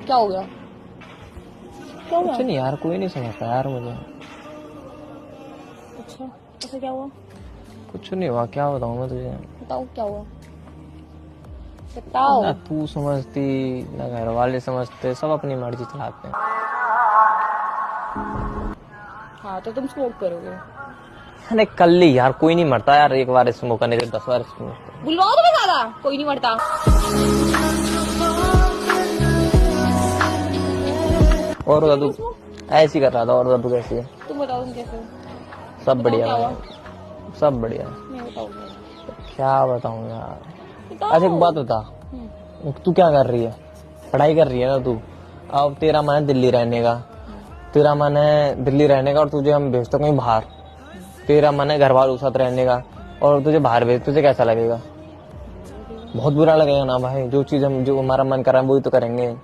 क्या हो गया? क्या हुआ? कुछ नहीं यार, कोई नहीं समझता यार मुझे। अच्छा, ऐसा क्या हुआ? कुछ नहीं हुआ, क्या बताऊं मैं तुझे। बताओ क्या हुआ, बताओ। ना तू समझती ना घर वाले समझते, सब अपनी मर्जी चलाते हैं। हाँ तो तुम स्मोक करोगे? अरे कर ली यार, कोई नहीं मरता यार एक बार स्मोक करने से, 10 बार स्मोक। बुलवाओ तुम्हें ज्यादा, कोई नहीं मरता। और बता तू, ऐसे ही कर रहा था। और बता तू कैसी है? तुम बताओ तुम कैसे हो? सब बताओ बढ़िया क्या हुआ? भाई, सब बढ़िया। मैं बताऊंगी। क्या बताऊं यार। बताओ। अच्छा एक बात बता, तू क्या कर रही है? पढ़ाई कर रही है ना तू? अब तेरा मन है दिल्ली रहने का, तेरा मन है दिल्ली रहने का, और तुझे हम भेजते कहीं बाहर। तेरा मन है घर वालों के साथ रहने का, और तुझे बाहर भेज, तुझे कैसा लगेगा? बहुत बुरा लगेगा ना भाई। जो चीज हम, जो हमारा मन कर रहा है वही तो करेंगे।